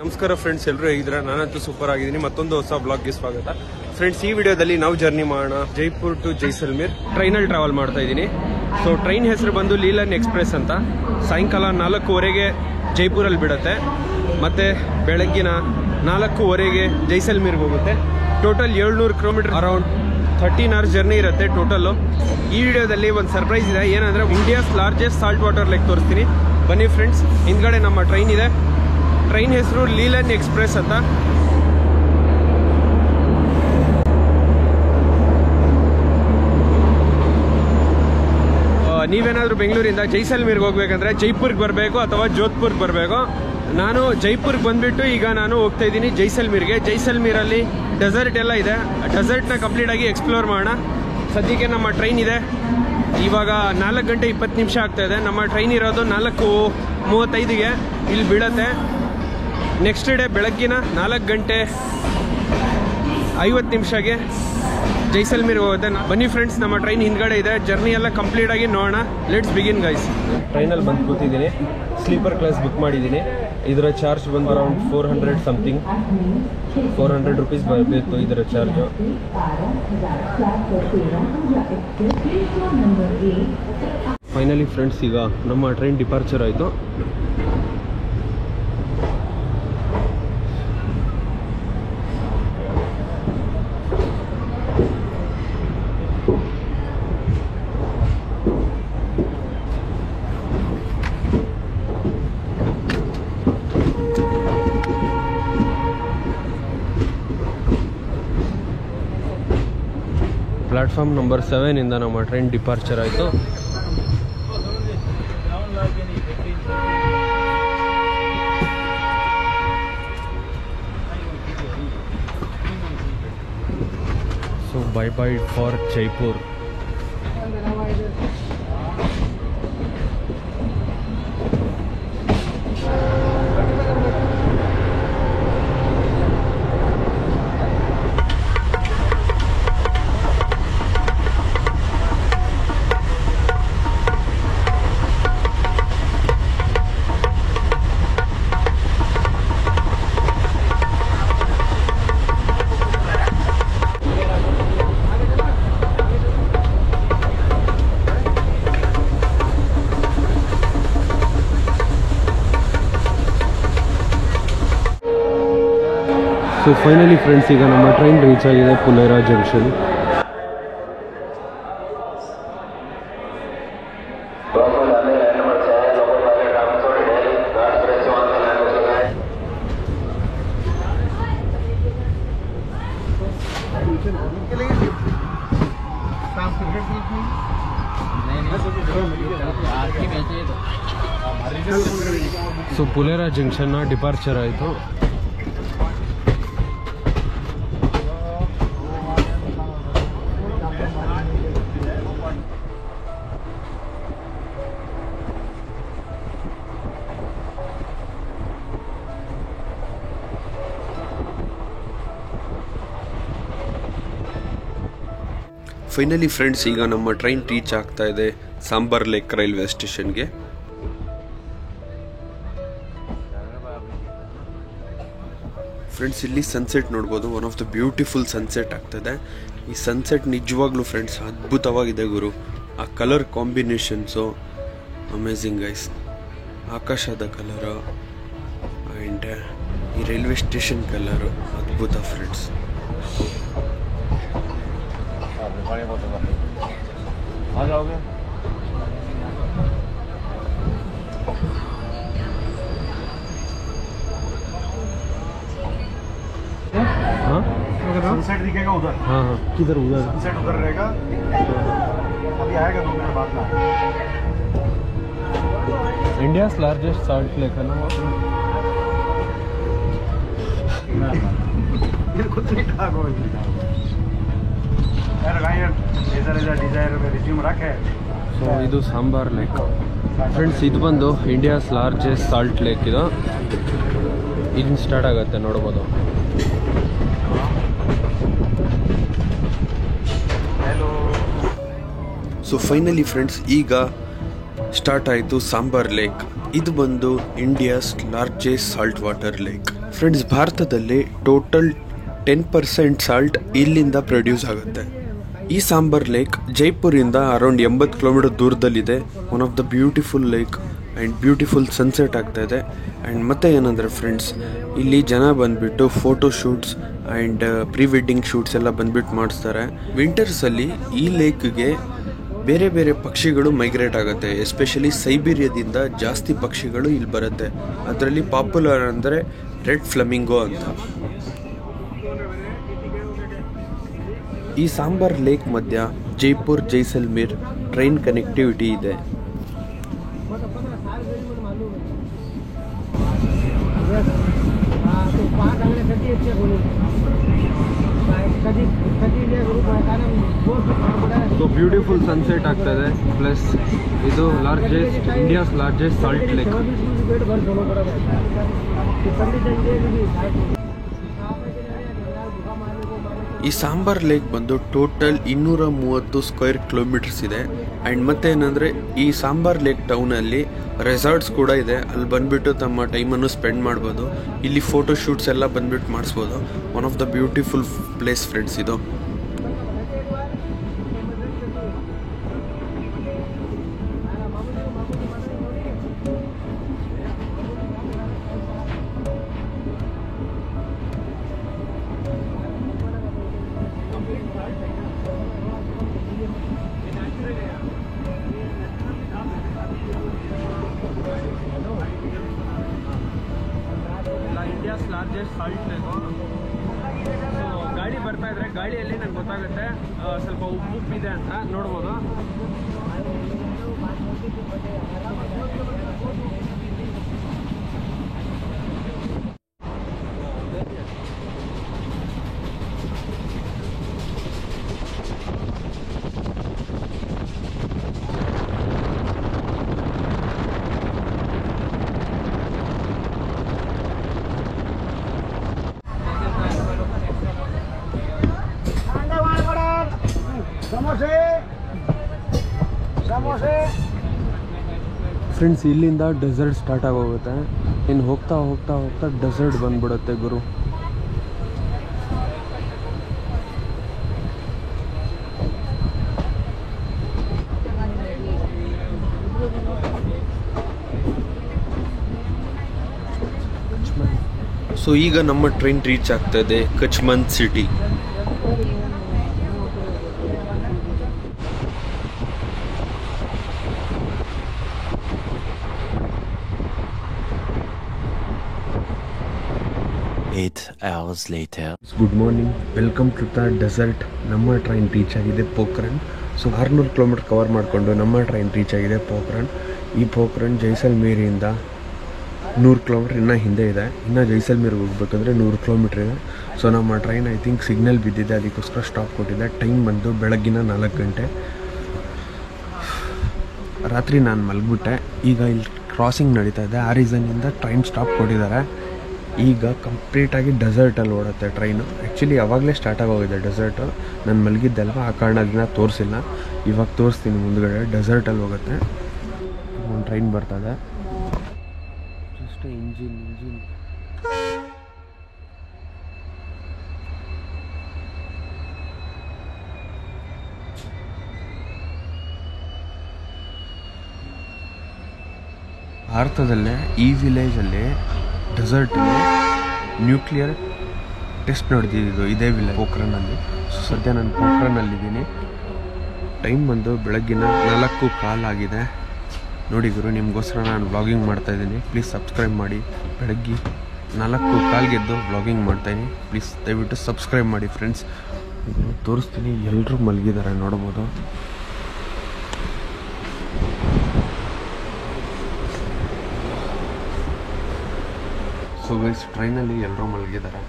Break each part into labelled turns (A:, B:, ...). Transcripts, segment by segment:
A: ನಮಸ್ಕಾರ ಫ್ರೆಂಡ್ಸ್, ಎಲ್ಲರೂ ಹೇಗಿದ್ದೀರಾ? ನಾನಂತೂ ಸೂಪರ್ ಆಗಿದ್ದೀನಿ. ಮತ್ತೊಂದು ಹೊಸ ಬ್ಲಾಗ್ಗೆ ಸ್ವಾಗತ. ಫ್ರೆಂಡ್ಸ್, ಈ ವಿಡಿಯೋದಲ್ಲಿ ನಾವು ಜರ್ನಿ ಮಾಡೋಣ ಜೈಪುರ್ ಟು ಜೈಸಲ್ಮೇರ್. ಟ್ರೈನಲ್ಲಿ ಟ್ರಾವೆಲ್ ಮಾಡ್ತಾ ಇದ್ದೀನಿ. ಸೊ ಟ್ರೈನ್ ಹೆಸರು ಬಂದು ಲೀಲನ್ ಎಕ್ಸ್ಪ್ರೆಸ್ ಅಂತ. ಸಾಯಂಕಾಲ 4:15ಗೆ ಜೈಪುರಲ್ಲಿ ಬಿಡುತ್ತೆ, ಮತ್ತೆ ಬೆಳಗ್ಗಿನ 4:15ಗೆ ಜೈಸಲ್ಮೇರ್ಗೆ ಹೋಗುತ್ತೆ. Total 700 kilometre, around 13 hours journey ಇರುತ್ತೆ ಟೋಟಲ್ಲು. ಈ ವಿಡಿಯೋದಲ್ಲಿ ಒಂದು ಸರ್ಪ್ರೈಸ್ ಇದೆ. ಏನಂದರೆ India's largest salt water lake ತೋರಿಸ್ತೀನಿ. ಬನ್ನಿ ಫ್ರೆಂಡ್ಸ್. ಹಿಂದ್ಗಡೆ ನಮ್ಮ ಟ್ರೈನ್ ಇದೆ. ಟ್ರೈನ್ ಹೆಸರು ಲೀಲನ್ ಎಕ್ಸ್ಪ್ರೆಸ್ ಅಂತ. ನೀವೇನಾದರೂ ಬೆಂಗಳೂರಿಂದ ಜೈಸಲ್ಮೇರ್ಗೆ ಹೋಗ್ಬೇಕಂದ್ರೆ ಜೈಪುರ್ಗೆ ಬರಬೇಕು ಅಥವಾ ಜೋಧ್ಪುರ್ಗೆ ಬರಬೇಕು. ನಾನು ಜೈಪುರ್ಗೆ ಬಂದುಬಿಟ್ಟು ಈಗ ನಾನು ಹೋಗ್ತಾ ಇದ್ದೀನಿ ಜೈಸಲ್ಮೇರ್ಗೆ. ಜೈಸಲ್ಮೇರಲ್ಲಿ ಡೆಸರ್ಟ್ ಎಲ್ಲ ಇದೆ. ಡೆಸರ್ಟ್ನ ಕಂಪ್ಲೀಟಾಗಿ ಎಕ್ಸ್ಪ್ಲೋರ್ ಮಾಡೋಣ. ಸದ್ಯಕ್ಕೆ ನಮ್ಮ ಟ್ರೈನ್ ಇದೆ. ಇವಾಗ 4 ಗಂಟೆ 20 ನಿಮಿಷ ಆಗ್ತಾ ಇದೆ. ನಮ್ಮ ಟ್ರೈನ್ ಇರೋದು 4:35ಗೆ ಇಲ್ಲಿ ಬೀಳತ್ತೆ. ನೆಕ್ಸ್ಟ್ ಡೇ ಬೆಳಗ್ಗಿನ 4 ಗಂಟೆ 50 ನಿಮಿಷಕ್ಕೆ ಜೈಸಲ್ಮೇರ್ಗೆ ಹೋಗುತ್ತೆ. ಬನ್ನಿ ಫ್ರೆಂಡ್ಸ್, ನಮ್ಮ ಟ್ರೈನ್ ಹಿಂದ್ಗಡೆ ಇದೆ. ಜರ್ನಿ ಎಲ್ಲ ಕಂಪ್ಲೀಟ್ ಆಗಿ ನೋಡೋಣ. Let's begin guys. ಟ್ರೈನಲ್ಲಿ ಬಂದು ಕೂತಿದ್ದೀನಿ. ಸ್ಲೀಪರ್ ಕ್ಲಾಸ್ ಬುಕ್ ಮಾಡಿದ್ದೀನಿ. ಇದರ ಚಾರ್ಜ್ ಬಂದು ಅರೌಂಡ್ 400 ಸಮಥಿಂಗ್, 400 ರೂಪೀಸ್ ಬರಬೇಕು ಇದರ ಚಾರ್ಜು. ಫೈನಲಿ ಫ್ರೆಂಡ್ಸ್, ಈಗ ನಮ್ಮ ಟ್ರೈನ್ ಡಿಪಾರ್ಚರ್ ಆಯಿತು. ಪ್ಲಾಟ್ಫಾರ್ಮ್ ನಂಬರ್ 7 ಇಂದ ನಮ್ಮ ಟ್ರೈನ್ ಡಿಪಾರ್ಚರ್ ಆಯಿತು. So bye bye for Jaipur. So finally friends, ಈಗ ನಮ್ಮ ಟ್ರೈನ್ ರೀಚ್ ಆಗಿದೆ ಪುಲೇರಾ ಜಂಕ್ಷನ್. ಸೊ ಪುಲೇರಾ ಜಂಕ್ಷನ್ನ ಡಿಪಾರ್ಚರ್ ಆಯಿತು. ಫೈನಲಿ ಫ್ರೆಂಡ್ಸ್, ಈಗ ನಮ್ಮ ಟ್ರೈನ್ ರೀಚ್ ಆಗ್ತಾ ಇದೆ ಸಾಂಬಾರ್ ಲೇಕ್ ರೈಲ್ವೆ ಸ್ಟೇಷನ್ಗೆ. ಫ್ರೆಂಡ್ಸ್, ಇಲ್ಲಿ ಸನ್ಸೆಟ್ ನೋಡ್ಬೋದು. One of the beautiful sunset ಆಗ್ತದೆ. ಈ ಸನ್ಸೆಟ್ ನಿಜವಾಗ್ಲೂ ಫ್ರೆಂಡ್ಸ್ ಅದ್ಭುತವಾಗಿದೆ ಗುರು. ಆ ಕಲರ್ ಕಾಂಬಿನೇಷನ್ಸು ಅಮೇಝಿಂಗ್ ಗೈಸ್. ಆಕಾಶದ ಕಲರು ಆ್ಯಂಡ್ ಈ ರೈಲ್ವೆ ಸ್ಟೇಷನ್ ಕಲರು ಅದ್ಭುತ ಫ್ರೆಂಡ್ಸ್.
B: सनसेट दिखेगा उधर.
A: हाँ हाँ, किधर? उधर
B: सनसेट उधर रहेगा. अभी आएगा 2 मिनट बाद में.
A: इंडिया's लार्जेस्ट साल्ट लेक है ना वो.
B: ये कुछ नहीं ठाक हो यार. गाइस डिजायर में रिज्यूम रखे.
A: ಸೊ ಇದು ಸಾಂಬಾರ್ ಲೇಕ್ ಫ್ರೆಂಡ್ಸ್. ಇದು ಬಂದು ಇಂಡಿಯಾಸ್ ಲಾರ್ಜೆಸ್ಟ್ ಸಾಲ್ಟ್ ಲೇಕ್. ಇದು ಇನ್ನು ಸ್ಟಾರ್ಟ್ ಆಗುತ್ತೆ ನೋಡ್ಬೋದು. ಸೊ ಫೈನಲಿ ಫ್ರೆಂಡ್ಸ್, ಈಗ ಸ್ಟಾರ್ಟ್ ಆಯಿತು ಸಾಂಬಾರ್ ಲೇಕ್. ಇದು ಬಂದು India's largest salt water lake. Friends, ಭಾರತದಲ್ಲಿ ಟೋಟಲ್ 10% ಸಾಲ್ಟ್ ಇಲ್ಲಿಂದ ಪ್ರೊಡ್ಯೂಸ್ ಆಗುತ್ತೆ. ಈ ಸಾಂಬಾರ್ ಲೇಕ್ ಜೈಪುರಿಂದ ಅರೌಂಡ್ 80 ಕಿಲೋಮೀಟರ್ ದೂರದಲ್ಲಿದೆ. One of the beautiful lake and beautiful sunset ಆಗ್ತಾ ಇದೆ. ಆ್ಯಂಡ್ ಮತ್ತೆ ಏನಂದರೆ ಫ್ರೆಂಡ್ಸ್, ಇಲ್ಲಿ ಜನ ಬಂದುಬಿಟ್ಟು photo shoots and pre wedding shoots ಎಲ್ಲ ಬಂದುಬಿಟ್ಟು ಮಾಡಿಸ್ತಾರೆ. ವಿಂಟರ್ಸಲ್ಲಿ ಈ ಲೇಕ್ಗೆ ಬೇರೆ ಬೇರೆ ಪಕ್ಷಿಗಳು ಮೈಗ್ರೇಟ್ ಆಗುತ್ತೆ. ಎಸ್ಪೆಷಲಿ ಸೈಬೀರಿಯಾದಿಂದ ಜಾಸ್ತಿ ಪಕ್ಷಿಗಳು ಇಲ್ಲಿ ಬರುತ್ತೆ. ಅದರಲ್ಲಿ ಪಾಪ್ಯುಲರ್ ಅಂದರೆ ರೆಡ್ ಫ್ಲಮಿಂಗೋ ಅಂತ. ಈ ಸಾಂಬಾರ್ ಲೇಕ್ ಮಧ್ಯ ಜೈಪುರ್ ಜೈಸಲ್ಮೇರ್ ಟ್ರೈನ್ ಕನೆಕ್ಟಿವಿಟಿ ಇದೆ. ಸೊ ಬ್ಯೂಟಿಫುಲ್ ಸನ್ಸೆಟ್ ಆಗ್ತದೆ. ಪ್ಲಸ್ ಇದು ಇಂಡಿಯಾಸ್ ಲಾರ್ಜೆಸ್ಟ್ ಸಾಲ್ಟ್ ಲೇಕ್. ಈ ಸಾಂಬಾರ್ ಲೇಕ್ ಬಂದು ಟೋಟಲ್ 230 ಸ್ಕ್ವೇರ್ ಕಿಲೋಮೀಟರ್ಸ್ ಇದೆ. ಆ್ಯಂಡ್ ಮತ್ತೆ ಏನಂದರೆ ಈ ಸಾಂಬಾರ್ ಲೇಕ್ ಟೌನಲ್ಲಿ ರೆಸಾರ್ಟ್ಸ್ ಕೂಡ ಇದೆ. ಅಲ್ಲಿ ಬಂದುಬಿಟ್ಟು ತಮ್ಮ ಟೈಮನ್ನು ಸ್ಪೆಂಡ್ ಮಾಡ್ಬೋದು. ಇಲ್ಲಿ ಫೋಟೋ ಶೂಟ್ಸ್ ಎಲ್ಲ ಬಂದುಬಿಟ್ಟು ಮಾಡಿಸ್ಬೋದು. One of the beautiful place friends ಇದು. India's largest salt lake. So ಗಾಳಿ ಬರ್ತಾ ಇದ್ರೆ ಗಾಳಿಯಲ್ಲಿ ನಂಗೆ ಗೊತ್ತಾಗುತ್ತೆ ಸ್ವಲ್ಪ ಉಪ್ಪಿದೆ ಅಂತ ನೋಡ್ಬೋದು. ಫ್ರೆಂಡ್ಸ್, ಇಲ್ಲಿಂದ ಡೆಸರ್ಟ್ ಸ್ಟಾರ್ಟ್ ಆಗೋಗುತ್ತೆ. ಇನ್ನು ಹೋಗ್ತಾ ಹೋಗ್ತಾ ಹೋಗ್ತಾ ಡೆಸರ್ಟ್ ಬಂದ್ಬಿಡುತ್ತೆ ಗುರು. ಸೊ ಈಗ ನಮ್ಮ ಟ್ರೈನ್ ರೀಚ್ ಆಗ್ತದೆ ಕಚ್ಮನ್ city. Good morning, welcome to the desert. ನಮ್ಮ ಟ್ರೈನ್ ರೀಚ್ ಆಗಿದೆ ಪೋಖ್ರಾನ್. ಸೊ 600 ಕಿಲೋಮೀಟರ್ ಕವರ್ ಮಾಡಿಕೊಂಡು ನಮ್ಮ ಟ್ರೈನ್ ರೀಚ್ ಆಗಿದೆ ಪೋಖ್ರಾನ್. ಈ ಪೋಖ್ರಾನ್ ಜೈಸಲ್ಮೇರಿಂದ 100 ಕಿಲೋಮೀಟ್ರ್ ಇನ್ನೂ ಹಿಂದೆ ಇದೆ. ಇನ್ನು ಜೈಸಲ್ಮೇರ್ಗೆ ಹೋಗ್ಬೇಕಂದ್ರೆ 100 ಕಿಲೋಮೀಟ್ರ್ ಇದೆ. ಸೊ ನಮ್ಮ ಟ್ರೈನ್ ಐ ಥಿಂಕ್ ಸಿಗ್ನಲ್ ಬಿದ್ದಿದೆ, ಅದಕ್ಕೋಸ್ಕರ ಸ್ಟಾಪ್ ಕೊಟ್ಟಿದೆ. ಟೈಮ್ ಬಂದು ಬೆಳಗ್ಗಿನ 4 ಗಂಟೆ. ರಾತ್ರಿ ನಾನು ಮಲಗಿಬಿಟ್ಟೆ. ಈಗ ಇಲ್ಲಿ ಕ್ರಾಸಿಂಗ್ ನಡೀತಾ ಇದೆ. ಆ ರೀಸನ್ನಿಂದ ಟ್ರೈನ್ ಸ್ಟಾಪ್ ಕೊಟ್ಟಿದ್ದಾರೆ. ಈಗ ಕಂಪ್ಲೀಟಾಗಿ ಡೆಸರ್ಟಲ್ಲಿ ಓಡುತ್ತೆ ಟ್ರೈನು. ಆ್ಯಕ್ಚುಲಿ ಆವಾಗಲೇ ಸ್ಟಾರ್ಟ್ ಆಗೋಗಿದೆ ಡೆಸರ್ಟು. ನಾನು ಮಲಗಿದ್ದಲ್ವ, ಆ ಕಾರಣದಿಂದ ತೋರಿಸಿಲ್ಲ. ಇವಾಗ ತೋರಿಸ್ತೀನಿ ಮುಂದ್ಗಡೆ. ಡೆಸರ್ಟಲ್ಲಿ ಹೋಗುತ್ತೆ. ಒಂದು ಟ್ರೈನ್ ಬರ್ತದೆ. ಜಸ್ಟ್ ಇಂಜಿನ್ ಭಾರತದಲ್ಲೇ ಈ ವಿಲೇಜಲ್ಲಿ ಡೆಸರ್ಟಲ್ಲಿ ನ್ಯೂಕ್ಲಿಯರ್ ಟೆಸ್ಟ್ ನಡೆದಿದ್ದು ಇದೇ ವಿಲೇಜ್ ಪೋಖ್ರಾನಲ್ಲಿ. ಸೊ ಸದ್ಯ ನಾನು ಪೋಖ್ರಾನಲ್ಲಿದ್ದೀನಿ. ಟೈಮ್ ಬಂದು ಬೆಳಗ್ಗಿನ 4:15 ಆಗಿದೆ. ನೋಡಿ ಗುರು, ನಿಮಗೋಸ್ಕರ ನಾನು ವ್ಲಾಗಿಂಗ್ ಮಾಡ್ತಾಯಿದ್ದೀನಿ. ಪ್ಲೀಸ್ ಸಬ್ಸ್ಕ್ರೈಬ್ ಮಾಡಿ. ಬೆಳಗ್ಗೆ 4:15 ಎದ್ದು ವ್ಲಾಗಿಂಗ್ ಮಾಡ್ತಾಯಿದ್ದೀನಿ. ಪ್ಲೀಸ್ ದಯವಿಟ್ಟು ಸಬ್ಸ್ಕ್ರೈಬ್ ಮಾಡಿ ಫ್ರೆಂಡ್ಸ್. ತೋರಿಸ್ತೀನಿ, ಎಲ್ಲರೂ ಮಲಗಿದ್ದಾರೆ ನೋಡ್ಬೋದು. ಸೊ ಗೈಸ್, ಟ್ರೈನಲ್ಲಿ ಎಲ್ಲರೂ ಮಲಗಿದ್ದಾರೆ,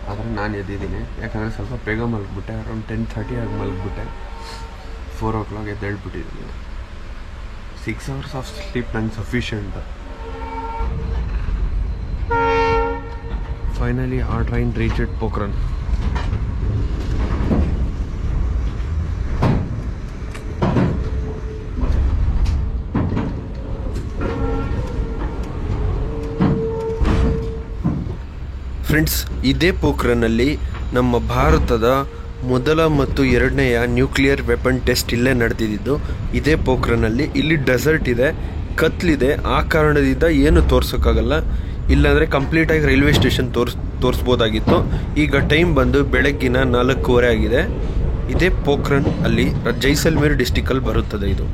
A: ಆದರೆ ನಾನು ಎದ್ದಿದ್ದೀನಿ. ಯಾಕಂದರೆ ಸ್ವಲ್ಪ ಬೇಗ ಮಲಗಿಬಿಟ್ಟೆ. ಅರೌಂಡ್ 10:30 ಆಗಿ ಮಲಗಿಬಿಟ್ಟೆ. 4 o'clock ಎದ್ದೇಳ್ಬಿಟ್ಟಿದ್ದೀನಿ. 6 hours ಆಫ್ ಸ್ಲೀಪ್ ನಂಗೆ ಸಫಿಷಿಯೆಂಟ್. ಫೈನಲಿ ಆ ಟ್ರೈನ್ ರೀಚೆಡ್ ಪೋಖ್ರಾನ್. ಫ್ರೆಂಡ್ಸ್, ಇದೇ ಪೋಖ್ರಾನಲ್ಲಿ ನಮ್ಮ ಭಾರತದ ಮೊದಲ ಮತ್ತು ಎರಡನೆಯ ನ್ಯೂಕ್ಲಿಯರ್ ವೆಪನ್ ಟೆಸ್ಟ್ ಇಲ್ಲೇ ನಡೆದಿದ್ದು. ಇದೇ ಪೋಖ್ರಾನಲ್ಲಿ. ಇಲ್ಲಿ ಡೆಸರ್ಟ್ ಇದೆ, ಕತ್ಲಿದೆ, ಆ ಕಾರಣದಿಂದ ಏನು ತೋರ್ಸೋಕ್ಕಾಗಲ್ಲ. ಇಲ್ಲಾಂದರೆ ಕಂಪ್ಲೀಟಾಗಿ ರೈಲ್ವೆ ಸ್ಟೇಷನ್ ತೋರಿಸ್ಬೋದಾಗಿತ್ತು. ಈಗ ಟೈಮ್ ಬಂದು ಬೆಳಗ್ಗಿನ 4:15 ಆಗಿದೆ. ಇದೇ ಪೋಖ್ರಾನ್ ಅಲ್ಲಿ ಜೈಸಲ್ಮೇರ್ ಡಿಸ್ಟಿಕಲ್ಲಿ ಬರುತ್ತದೆ ಇದು.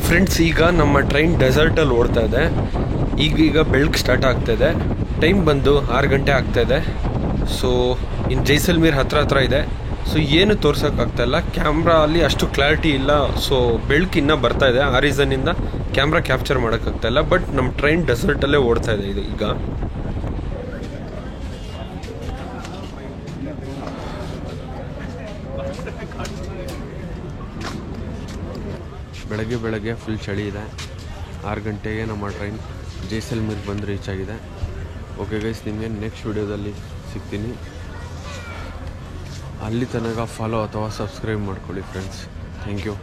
A: ಫ್ರೆಂಡ್ಸ್, ಈಗ ನಮ್ಮ ಟ್ರೈನ್ ಡೆಸರ್ಟಲ್ಲಿ ಓಡ್ತಾ ಇದೆ. ಈಗ ಬೆಳಗ್ಗೆ ಸ್ಟಾರ್ಟ್ ಆಗ್ತಾ ಇದೆ. ಟೈಮ್ ಬಂದು 6 ಗಂಟೆ ಆಗ್ತಾ ಇದೆ. ಸೊ ಇನ್ನು ಜೈಸಲ್ಮೇರ್ ಹತ್ರ ಇದೆ. ಸೊ ಏನು ತೋರ್ಸೋಕ್ಕಾಗ್ತಾಯಿಲ್ಲ, ಕ್ಯಾಮ್ರಾ ಅಲ್ಲಿ ಅಷ್ಟು ಕ್ಲಾರಿಟಿ ಇಲ್ಲ. ಸೊ ಬೆಳಕಿನ್ನ ಬರ್ತಾ ಇದೆ, ಆ ರೀಸನ್ನಿಂದ ಕ್ಯಾಮ್ರಾ ಕ್ಯಾಪ್ಚರ್ ಮಾಡೋಕ್ಕಾಗ್ತಾಯಿಲ್ಲ. ಬಟ್ ನಮ್ಮ ಟ್ರೈನ್ ಡೆಸರ್ಟಲ್ಲೇ ಓಡ್ತಾ ಇದೆ ಇದು ಈಗ. ಬೆಳಗ್ಗೆ ಫುಲ್ ಚಳಿ ಇದೆ. 6 ಗಂಟೆಗೆ ನಮ್ಮ ಟ್ರೈನ್ ಜೈಸಲ್ಮೇರ್ ಬಂದು ರೀಚ್ ಆಗಿದೆ. ಓಕೆ ಗೈಸ್, ನಿಮಗೆ ನೆಕ್ಸ್ಟ್ ವಿಡಿಯೋದಲ್ಲಿ ಸಿಗ್ತೀನಿ. ಅಲ್ಲಿ ತನಕ ಫಾಲೋ ಅಥವಾ ಸಬ್ಸ್ಕ್ರೈಬ್ ಮಾಡ್ಕೊಳ್ಳಿ ಫ್ರೆಂಡ್ಸ್. Thank you.